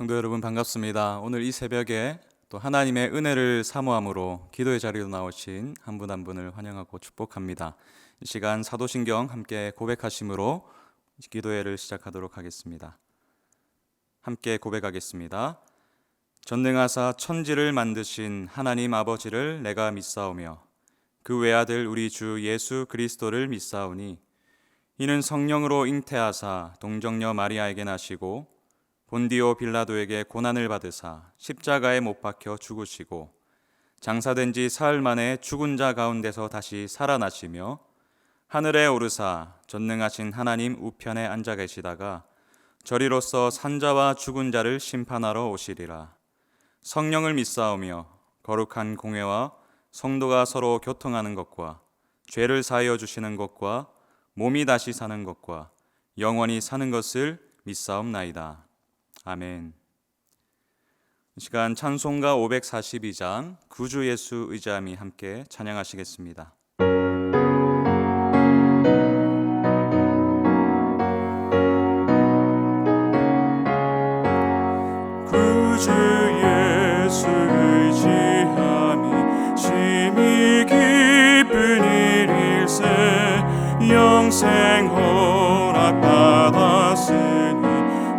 성도 여러분 반갑습니다. 오늘 이 새벽에 또 하나님의 은혜를 사모함으로 기도의 자리로 나오신 한 분 한 분을 환영하고 축복합니다. 이 시간 사도신경 함께 고백하심으로 기도회를 시작하도록 하겠습니다. 함께 고백하겠습니다. 전능하사 천지를 만드신 하나님 아버지를 내가 믿사오며 그 외아들 우리 주 예수 그리스도를 믿사오니 이는 성령으로 잉태하사 동정녀 마리아에게 나시고 본디오 빌라도에게 고난을 받으사 십자가에 못 박혀 죽으시고 장사된 지 사흘 만에 죽은 자 가운데서 다시 살아나시며 하늘에 오르사 전능하신 하나님 우편에 앉아 계시다가 저리로서 산자와 죽은 자를 심판하러 오시리라. 성령을 믿사오며 거룩한 공회와 성도가 서로 교통하는 것과 죄를 사하여 주시는 것과 몸이 다시 사는 것과 영원히 사는 것을 믿사옵나이다. 아멘. 이 시간 찬송가 542장 구주 예수 의지함이 함께 찬양하시겠습니다. 구주 예수 의지함이 심히 기쁜 일일세 영생 허락받았으니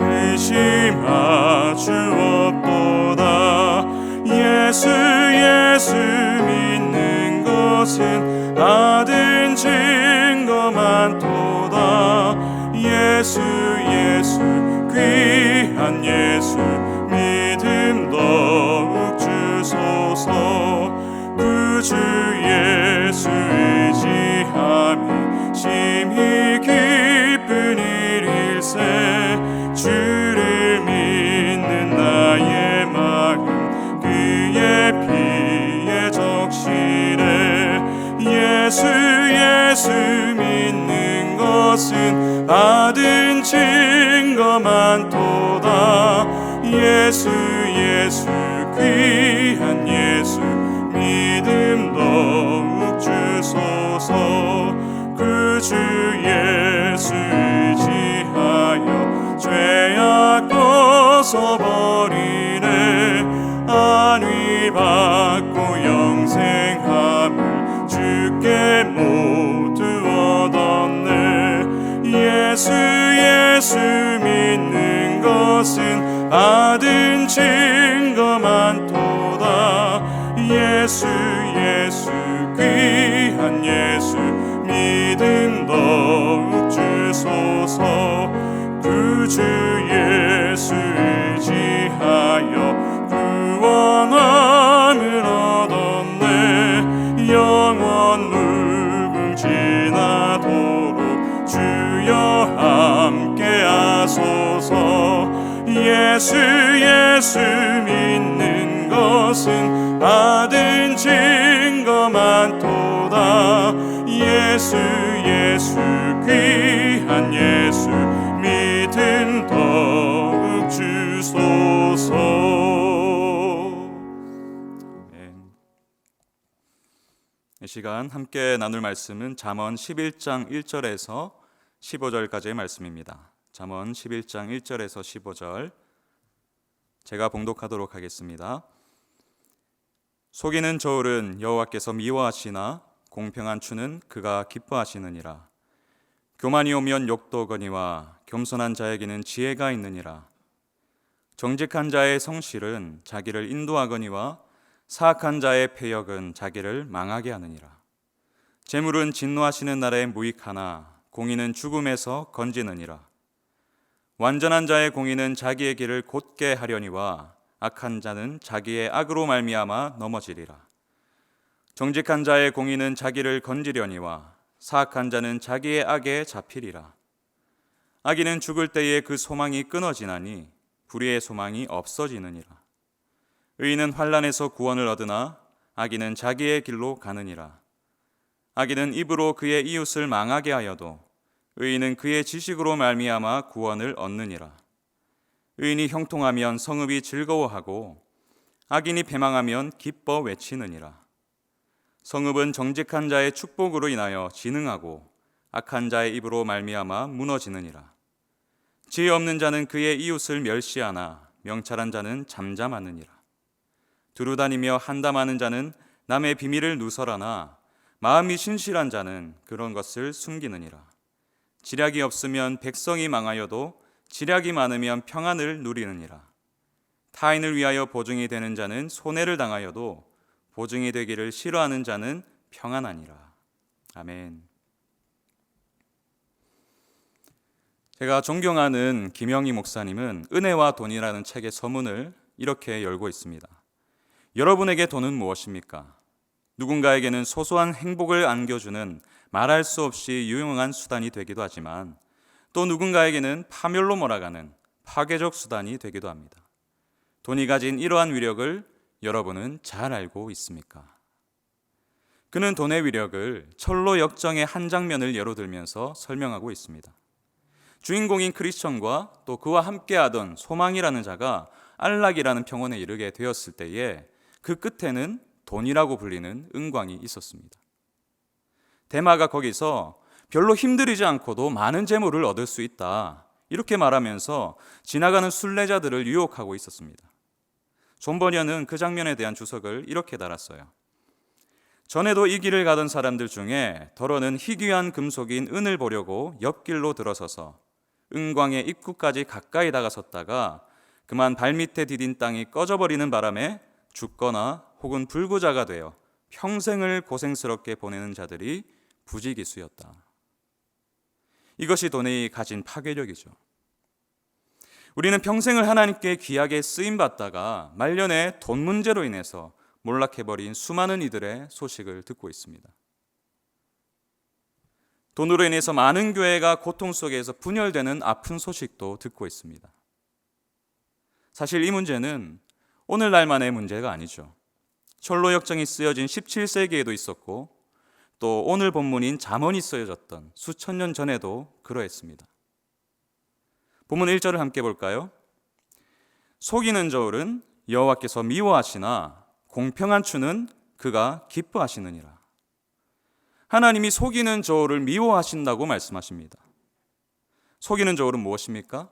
의심할 수 없도다. 예수 믿는 것은 받은 증거 많도다. 예수 귀한 예수 믿음 더욱 주소서. 구주 예수 의지함이 심히 기쁜 일일세 주를 믿는 나의 마음 그의 피에 적시네. 예수 믿는 것은 받은 증거 많도다. 예수 귀한 예수 믿음 더욱 주소서. 구주 예수 의지하여 죄악 벗어버리네. 안위 받고 영생함을 주께 모두 얻었네. 예수 믿는 것은 받은 증거 많도다. 예수 귀한 예수 믿음 더욱 주소서. 구주 예수 의지하여 구원함을 얻었네. 영원 무궁지나도록 주여 함께 하소서. 예수 믿는 것은 받은 증거 많도다. 예수 귀한 예수 믿음 더욱 주소서. 이 시간 함께 나눌 말씀은 잠언 11장 1절에서 15절까지의 말씀입니다. 잠언 11장 1절에서 15절 제가 봉독하도록 하겠습니다. 속이는 저울은 여호와께서 미워하시나 공평한 추는 그가 기뻐하시느니라. 교만이 오면 욕도 거니와 겸손한 자에게는 지혜가 있느니라. 정직한 자의 성실은 자기를 인도하거니와 사악한 자의 패역은 자기를 망하게 하느니라. 재물은 진노하시는 날에 무익하나 공의는 죽음에서 건지느니라. 완전한 자의 공의는 자기의 길을 곧게 하려니와 악한 자는 자기의 악으로 말미암아 넘어지리라. 정직한 자의 공의는 자기를 건지려니와 사악한 자는 자기의 악에 잡히리라. 악인은 죽을 때에 그 소망이 끊어지나니 불의의 소망이 없어지느니라. 의인은 환난에서 구원을 얻으나 악인은 자기의 길로 가느니라. 악인은 입으로 그의 이웃을 망하게 하여도 의인은 그의 지식으로 말미암아 구원을 얻느니라. 의인이 형통하면 성읍이 즐거워하고 악인이 패망하면 기뻐 외치느니라. 성읍은 정직한 자의 축복으로 인하여 진흥하고 악한 자의 입으로 말미암아 무너지느니라. 지혜 없는 자는 그의 이웃을 멸시하나 명철한 자는 잠잠하느니라. 두루다니며 한담하는 자는 남의 비밀을 누설하나 마음이 신실한 자는 그런 것을 숨기느니라. 지략이 없으면 백성이 망하여도 지략이 많으면 평안을 누리느니라. 타인을 위하여 보증이 되는 자는 손해를 당하여도 보증이 되기를 싫어하는 자는 평안하니라. 아멘. 제가 존경하는 김영희 목사님은 은혜와 돈이라는 책의 서문을 이렇게 열고 있습니다. 여러분에게 돈은 무엇입니까? 누군가에게는 소소한 행복을 안겨주는 말할 수 없이 유용한 수단이 되기도 하지만 또 누군가에게는 파멸로 몰아가는 파괴적 수단이 되기도 합니다. 돈이 가진 이러한 위력을 여러분은 잘 알고 있습니까? 그는 돈의 위력을 철로 역정의 한 장면을 예로 들면서 설명하고 있습니다. 주인공인 크리스천과 또 그와 함께하던 소망이라는 자가 안락이라는 평원에 이르게 되었을 때에 그 끝에는 돈이라고 불리는 은광이 있었습니다. 대마가 거기서 별로 힘들이지 않고도 많은 재물을 얻을 수 있다, 이렇게 말하면서 지나가는 순례자들을 유혹하고 있었습니다. 존 버녀는 그 장면에 대한 주석을 이렇게 달았어요. 전에도 이 길을 가던 사람들 중에 더러는 희귀한 금속인 은을 보려고 옆길로 들어서서 은광의 입구까지 가까이 다가섰다가 그만 발밑에 디딘 땅이 꺼져버리는 바람에 죽거나 혹은 불구자가 되어 평생을 고생스럽게 보내는 자들이 부지기수였다. 이것이 돈이 가진 파괴력이죠. 우리는 평생을 하나님께 귀하게 쓰임받다가 말년에 돈 문제로 인해서 몰락해버린 수많은 이들의 소식을 듣고 있습니다. 돈으로 인해서 많은 교회가 고통 속에서 분열되는 아픈 소식도 듣고 있습니다. 사실 이 문제는 오늘날만의 문제가 아니죠. 철로 역정이 쓰여진 17세기에도 있었고 또 오늘 본문인 잠언이 쓰여졌던 수천 년 전에도 그러했습니다. 본문 1절을 함께 볼까요? 속이는 저울은 여호와께서 미워하시나 공평한 추는 그가 기뻐하시느니라. 하나님이 속이는 저울을 미워하신다고 말씀하십니다. 속이는 저울은 무엇입니까?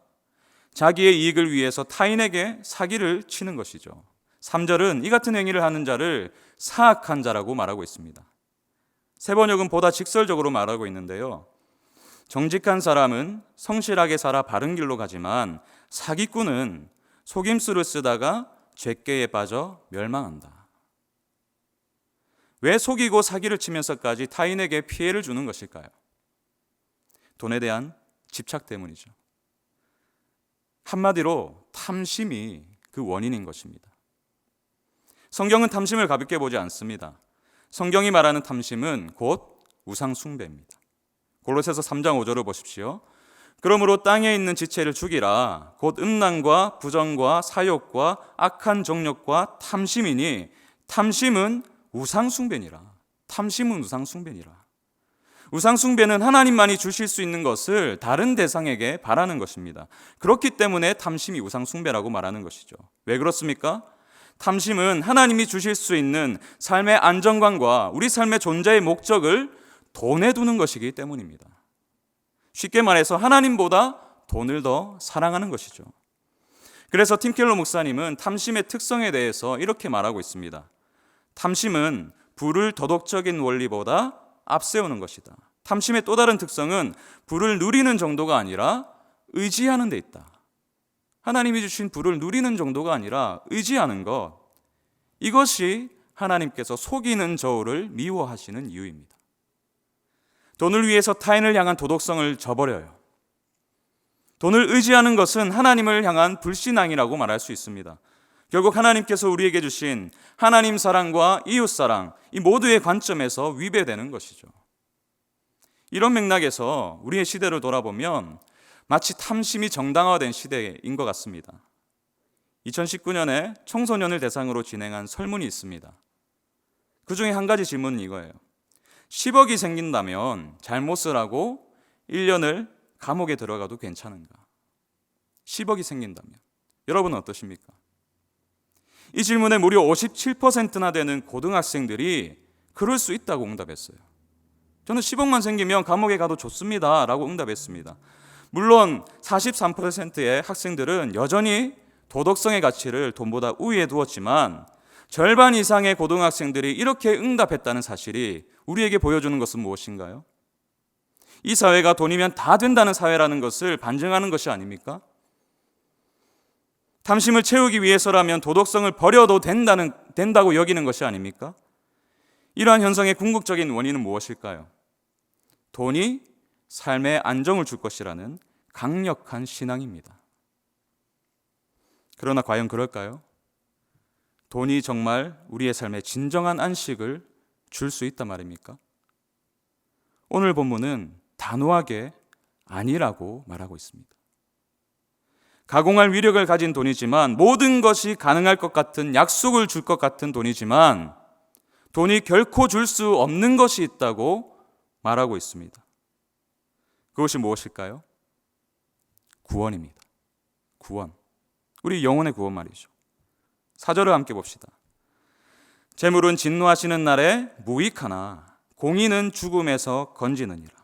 자기의 이익을 위해서 타인에게 사기를 치는 것이죠. 3절은 이 같은 행위를 하는 자를 사악한 자라고 말하고 있습니다. 세 번역은 보다 직설적으로 말하고 있는데요. 정직한 사람은 성실하게 살아 바른 길로 가지만 사기꾼은 속임수를 쓰다가 죄께에 빠져 멸망한다. 왜 속이고 사기를 치면서까지 타인에게 피해를 주는 것일까요? 돈에 대한 집착 때문이죠. 한마디로 탐심이 그 원인인 것입니다. 성경은 탐심을 가볍게 보지 않습니다. 성경이 말하는 탐심은 곧 우상 숭배입니다. 골로새서 3장 5절을 보십시오. 그러므로 땅에 있는 지체를 죽이라. 곧 음란과 부정과 사욕과 악한 정욕과 탐심이니 탐심은 우상 숭배니라. 탐심은 우상 숭배니라. 우상 숭배는 하나님만이 주실 수 있는 것을 다른 대상에게 바라는 것입니다. 그렇기 때문에 탐심이 우상 숭배라고 말하는 것이죠. 왜 그렇습니까? 탐심은 하나님이 주실 수 있는 삶의 안정감과 우리 삶의 존재의 목적을 돈에 두는 것이기 때문입니다. 쉽게 말해서 하나님보다 돈을 더 사랑하는 것이죠. 그래서 팀 켈러 목사님은 탐심의 특성에 대해서 이렇게 말하고 있습니다. 탐심은 부를 도덕적인 원리보다 앞세우는 것이다. 탐심의 또 다른 특성은 부를 누리는 정도가 아니라 의지하는 데 있다. 하나님이 주신 부를 누리는 정도가 아니라 의지하는 것, 이것이 하나님께서 속이는 저울을 미워하시는 이유입니다. 돈을 위해서 타인을 향한 도덕성을 저버려요. 돈을 의지하는 것은 하나님을 향한 불신앙이라고 말할 수 있습니다. 결국 하나님께서 우리에게 주신 하나님 사랑과 이웃 사랑, 이 모두의 관점에서 위배되는 것이죠. 이런 맥락에서 우리의 시대를 돌아보면 마치 탐심이 정당화된 시대인 것 같습니다. 2019년에 청소년을 대상으로 진행한 설문이 있습니다. 그 중에 한 가지 질문은 이거예요. 10억이 생긴다면 잘못을 하고 1년을 감옥에 들어가도 괜찮은가? 10억이 생긴다면. 여러분은 어떠십니까? 이 질문에 무려 57%나 되는 고등학생들이 그럴 수 있다고 응답했어요. 저는 10억만 생기면 감옥에 가도 좋습니다 라고 응답했습니다. 물론 43%의 학생들은 여전히 도덕성의 가치를 돈보다 우위에 두었지만 절반 이상의 고등학생들이 이렇게 응답했다는 사실이 우리에게 보여주는 것은 무엇인가요? 이 사회가 돈이면 다 된다는 사회라는 것을 반증하는 것이 아닙니까? 탐심을 채우기 위해서라면 도덕성을 버려도 된다고 여기는 것이 아닙니까? 이러한 현상의 궁극적인 원인은 무엇일까요? 돈이 삶의 안정을 줄 것이라는 강력한 신앙입니다. 그러나 과연 그럴까요? 돈이 정말 우리의 삶에 진정한 안식을 줄 수 있단 말입니까? 오늘 본문은 단호하게 아니라고 말하고 있습니다. 가공할 위력을 가진 돈이지만, 모든 것이 가능할 것 같은, 약속을 줄 것 같은 돈이지만 돈이 결코 줄 수 없는 것이 있다고 말하고 있습니다. 그것이 무엇일까요? 구원입니다. 구원. 우리 영혼의 구원 말이죠. 4절을 함께 봅시다. 재물은 진노하시는 날에 무익하나 공의는 죽음에서 건지느니라.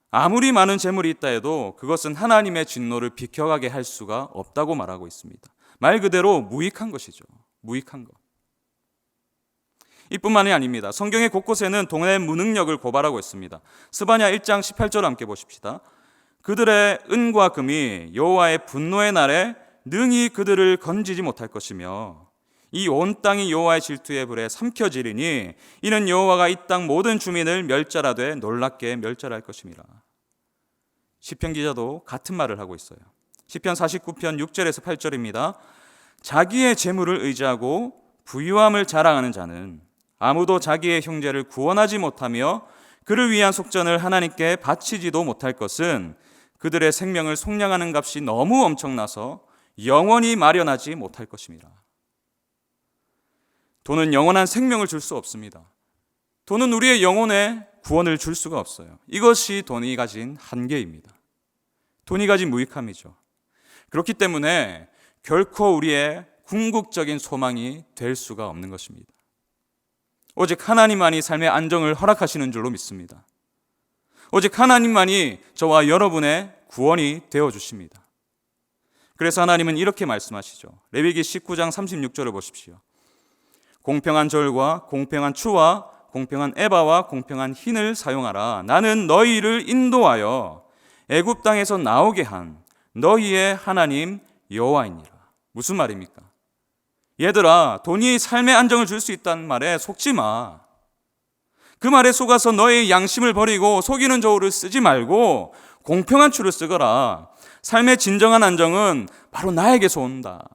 아무리 많은 재물이 있다 해도 그것은 하나님의 진노를 비켜가게 할 수가 없다고 말하고 있습니다. 말 그대로 무익한 것이죠. 무익한 것. 이뿐만이 아닙니다. 성경의 곳곳에는 돈의 무능력을 고발하고 있습니다. 스바냐 1장 18절 함께 보십시다. 그들의 은과 금이 여호와의 분노의 날에 능히 그들을 건지지 못할 것이며 이 온 땅이 여호와의 질투의 불에 삼켜지리니 이는 여호와가 이 땅 모든 주민을 멸절하되 놀랍게 멸절할 것임이라. 시편 기자도 같은 말을 하고 있어요. 시편 49편 6절에서 8절입니다. 자기의 재물을 의지하고 부유함을 자랑하는 자는 아무도 자기의 형제를 구원하지 못하며 그를 위한 속전을 하나님께 바치지도 못할 것은 그들의 생명을 속량하는 값이 너무 엄청나서 영원히 마련하지 못할 것입니다. 돈은 영원한 생명을 줄 수 없습니다. 돈은 우리의 영혼에 구원을 줄 수가 없어요. 이것이 돈이 가진 한계입니다. 돈이 가진 무익함이죠. 그렇기 때문에 결코 우리의 궁극적인 소망이 될 수가 없는 것입니다. 오직 하나님만이 삶의 안정을 허락하시는 줄로 믿습니다. 오직 하나님만이 저와 여러분의 구원이 되어주십니다. 그래서 하나님은 이렇게 말씀하시죠. 레위기 19장 36절을 보십시오. 공평한 절과 공평한 추와 공평한 에바와 공평한 흰을 사용하라. 나는 너희를 인도하여 애굽 땅에서 나오게 한 너희의 하나님 여호와이니라. 무슨 말입니까? 얘들아, 돈이 삶의 안정을 줄 수 있다는 말에 속지 마. 그 말에 속아서 너의 양심을 버리고 속이는 저울을 쓰지 말고 공평한 추를 쓰거라. 삶의 진정한 안정은 바로 나에게서 온다.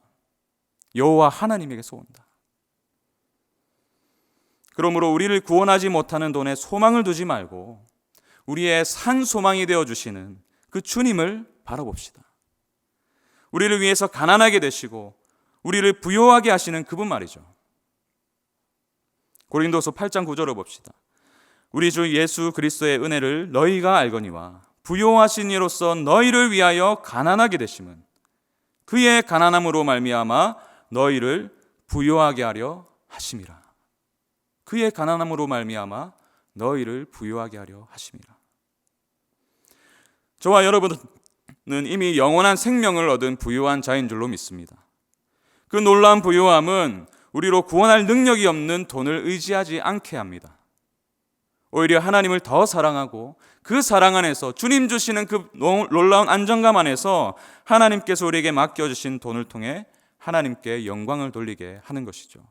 여호와 하나님에게서 온다. 그러므로 우리를 구원하지 못하는 돈에 소망을 두지 말고 우리의 산 소망이 되어주시는 그 주님을 바라봅시다. 우리를 위해서 가난하게 되시고 우리를 부요하게 하시는 그분 말이죠. 고린도서 8장 9절을 봅시다. 우리 주 예수 그리스도의 은혜를 너희가 알거니와 부요하신 이로써 너희를 위하여 가난하게 되심은 그의 가난함으로 말미암아 너희를 부요하게 하려 하심이라. 그의 가난함으로 말미암아 너희를 부요하게 하려 하심이라. 저와 여러분은 이미 영원한 생명을 얻은 부요한 자인 줄로 믿습니다. 그 놀라운 부요함은 우리로 구원할 능력이 없는 돈을 의지하지 않게 합니다. 오히려 하나님을 더 사랑하고 그 사랑 안에서 주님 주시는 그 놀라운 안정감 안에서 하나님께서 우리에게 맡겨주신 돈을 통해 하나님께 영광을 돌리게 하는 것이죠.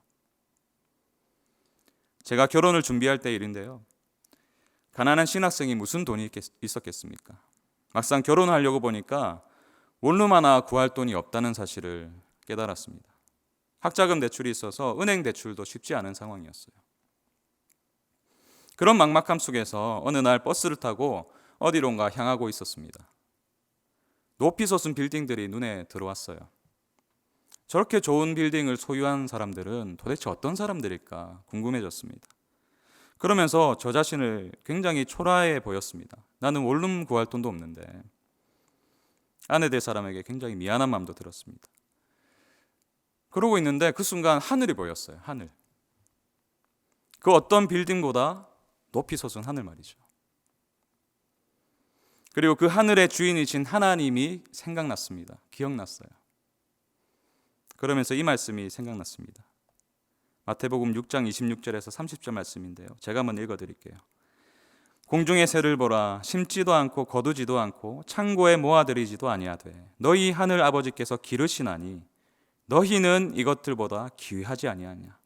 제가 결혼을 준비할 때 일인데요. 가난한 신학생이 무슨 돈이 있었겠습니까? 막상 결혼을 하려고 보니까 원룸 하나 구할 돈이 없다는 사실을 깨달았습니다. 학자금 대출이 있어서 은행 대출도 쉽지 않은 상황이었어요. 그런 막막함 속에서 어느 날 버스를 타고 어디론가 향하고 있었습니다. 높이 솟은 빌딩들이 눈에 들어왔어요. 저렇게 좋은 빌딩을 소유한 사람들은 도대체 어떤 사람들일까 궁금해졌습니다. 그러면서 저 자신을 굉장히 초라해 보였습니다. 나는 원룸 구할 돈도 없는데. 아내 될 사람에게 굉장히 미안한 마음도 들었습니다. 그러고 있는데 그 순간 하늘이 보였어요. 하늘. 그 어떤 빌딩보다 높이 솟은 하늘 말이죠. 그리고 그 하늘의 주인이신 하나님이 생각났습니다. 기억났어요. 그러면서 이 말씀이 생각났습니다. 마태복음 6장 26절에서 30절 말씀인데요. 제가 한번 읽어드릴게요. 공중의 새를 보라. 심지도 않고 거두지도 않고 창고에 모아들이지도 아니하되 너희 하늘 아버지께서 기르시나니 너희는 이것들보다 귀하지 아니하냐.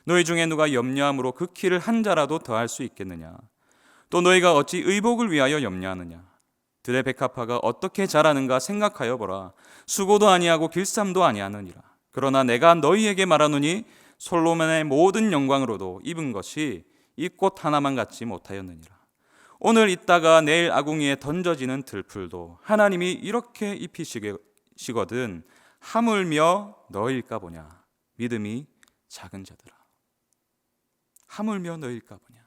너희 중에 누가 염려함으로 그 키를 한 자라도 더할 수 있겠느냐. 또 너희가 어찌 의복을 위하여 염려하느냐. 들의 백합화가 어떻게 자라는가 생각하여 보라. 수고도 아니하고 길쌈도 아니하느니라. 그러나 내가 너희에게 말하노니 솔로몬의 모든 영광으로도 입은 것이 이 꽃 하나만 같지 못하였느니라. 오늘 있다가 내일 아궁이에 던져지는 들풀도 하나님이 이렇게 입히시거든 하물며 너일까 보냐. 믿음이 작은 자들아. 하물며 너일까 보냐.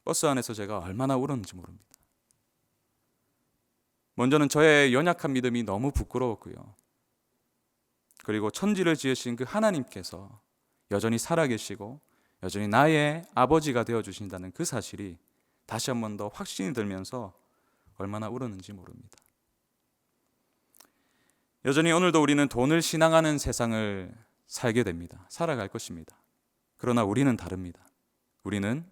버스 안에서 제가 얼마나 울었는지 모릅니다. 먼저는 저의 연약한 믿음이 너무 부끄러웠고요. 그리고 천지를 지으신 그 하나님께서 여전히 살아계시고 여전히 나의 아버지가 되어주신다는 그 사실이 다시 한 번 더 확신이 들면서 얼마나 울었는지 모릅니다. 여전히 오늘도 우리는 돈을 신앙하는 세상을 살게 됩니다. 살아갈 것입니다. 그러나 우리는 다릅니다. 우리는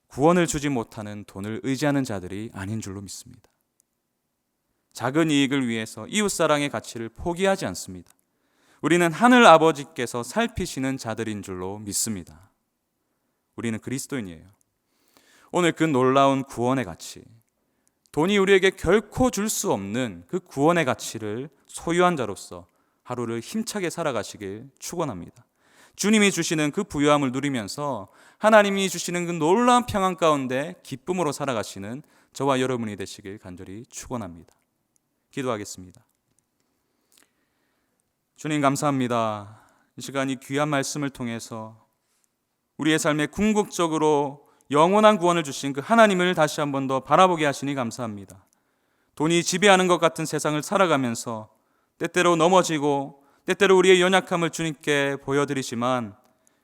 구원을 주지 못하는 돈을 의지하는 자들이 아닌 줄로 믿습니다. 작은 이익을 위해서 이웃사랑의 가치를 포기하지 않습니다. 우리는 하늘 아버지께서 살피시는 자들인 줄로 믿습니다. 우리는 그리스도인이에요. 오늘 그 놀라운 구원의 가치, 돈이 우리에게 결코 줄 수 없는 그 구원의 가치를 소유한 자로서 하루를 힘차게 살아가시길 축원합니다. 주님이 주시는 그 부유함을 누리면서 하나님이 주시는 그 놀라운 평안 가운데 기쁨으로 살아가시는 저와 여러분이 되시길 간절히 축원합니다. 기도하겠습니다. 주님 감사합니다. 이 시간 이 귀한 말씀을 통해서 우리의 삶에 궁극적으로 영원한 구원을 주신 그 하나님을 다시 한 번 더 바라보게 하시니 감사합니다. 돈이 지배하는 것 같은 세상을 살아가면서 때때로 넘어지고 때때로 우리의 연약함을 주님께 보여드리지만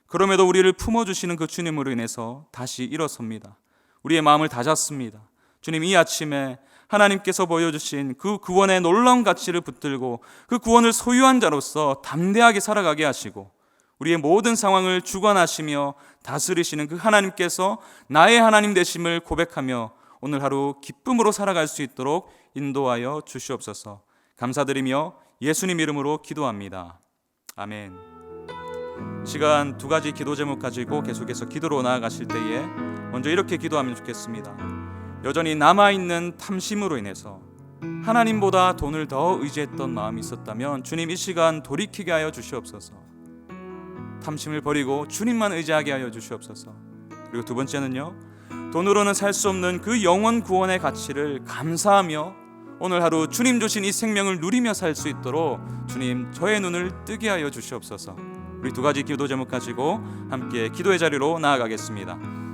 그럼에도 우리를 품어주시는 그 주님으로 인해서 다시 일어섭니다. 우리의 마음을 다잡습니다. 주님 이 아침에 하나님께서 보여주신 그 구원의 놀라운 가치를 붙들고 그 구원을 소유한 자로서 담대하게 살아가게 하시고 우리의 모든 상황을 주관하시며 다스리시는 그 하나님께서 나의 하나님 되심을 고백하며 오늘 하루 기쁨으로 살아갈 수 있도록 인도하여 주시옵소서. 감사드리며 예수님 이름으로 기도합니다. 아멘. 시간 두 가지 기도 제목 가지고 계속해서 기도로 나아가실 때에 먼저 이렇게 기도하면 좋겠습니다. 여전히 남아있는 탐심으로 인해서 하나님보다 돈을 더 의지했던 마음이 있었다면 주님 이 시간 돌이키게 하여 주시옵소서. 탐심을 버리고 주님만 의지하게 하여 주시옵소서. 그리고 두 번째는요, 돈으로는 살 수 없는 그 영원 구원의 가치를 감사하며 오늘 하루 주님 주신 이 생명을 누리며 살 수 있도록 주님 저의 눈을 뜨게 하여 주시옵소서. 우리 두 가지 기도 제목 가지고 함께 기도의 자리로 나아가겠습니다.